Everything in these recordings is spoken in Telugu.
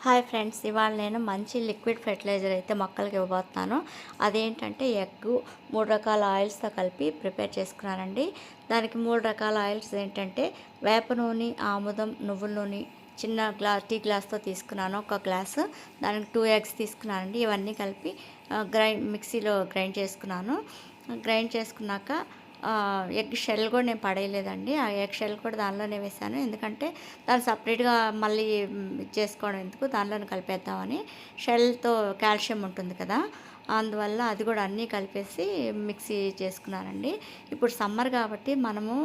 హాయ్ ఫ్రెండ్స్, ఇవాళ నేను మంచి లిక్విడ్ ఫెర్టిలైజర్ అయితే మొక్కలకి ఇవ్వబోతున్నాను. అదేంటంటే ఎగ్గు 3 రకాల ఆయిల్స్తో కలిపి ప్రిపేర్ చేసుకున్నానండి. దానికి 3 రకాల ఆయిల్స్ ఏంటంటే వేప నూనె, ఆముదం, నువ్వుల నూనె చిన్న టీ గ్లాస్తో తీసుకున్నాను. ఒక గ్లాసు దానికి 2 ఎగ్స్ తీసుకున్నానండి. ఇవన్నీ కలిపి మిక్సీలో గ్రైండ్ చేసుకున్నాను. గ్రైండ్ చేసుకున్నాక ఎగ్ షెల్ కూడా నేను పడేయలేదండి. ఆ ఎగ్ షెల్ కూడా దానిలోనే వేసాను. ఎందుకంటే దాన్ని సపరేట్గా మళ్ళీ చేసుకోవడం ఎందుకు, దానిలోనే కలిపేద్దామని. షెల్తో కాల్షియం ఉంటుంది కదా, అందువల్ల అది కూడా అన్నీ కలిపేసి మిక్సీ చేసుకున్నానండి. ఇప్పుడు సమ్మర్ కాబట్టి మనము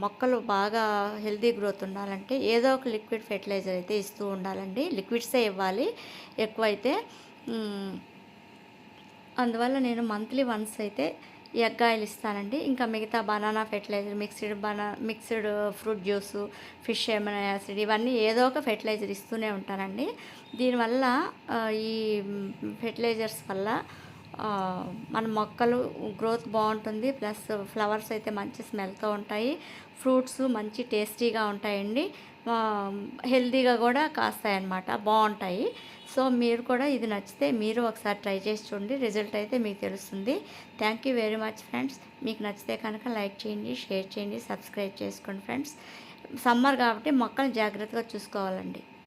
మొక్కలు బాగా హెల్తీ గ్రోత్ ఉండాలంటే ఏదో ఒక లిక్విడ్ ఫెర్టిలైజర్ అయితే ఇస్తూ ఉండాలండి. లిక్విడ్సే ఇవ్వాలి ఎక్కువైతే. అందువల్ల నేను మంత్లీ వన్స్ అయితే ఎగ్ ఆయిల్ ఇస్తానండి. ఇంకా మిగతా banana fertiliser, mixed fruit juice, fish amino acid, ఇవన్నీ ఏదో ఒక ఫెర్టిలైజర్ ఇస్తూనే ఉంటానండి. దీనివల్ల ఈ ఫెర్టిలైజర్స్ వల్ల మన మొక్కలు గ్రోత్ బాగుంటుంది. ప్లస్ ఫ్లవర్స్ అయితే మంచి స్మెల్తో ఉంటాయి. ఫ్రూట్స్ మంచి టేస్టీగా ఉంటాయండి. హెల్తీగా కూడా కాస్తాయి అన్నమాట, బాగుంటాయి. సో మీరు కూడా ఇది నచ్చితే మీరు ఒకసారి ట్రై చేసి చూడండి. రిజల్ట్ అయితే మీకు తెలుస్తుంది. Thank you very much friends. మీకు నచ్చితే కనుక లైక్ చేయండి, షేర్ చేయండి, సబ్స్క్రైబ్ చేసుకోండి ఫ్రెండ్స్. సమ్మర్ కాబట్టి మొక్కలు జాగ్రత్తగా చూసుకోవాలండి.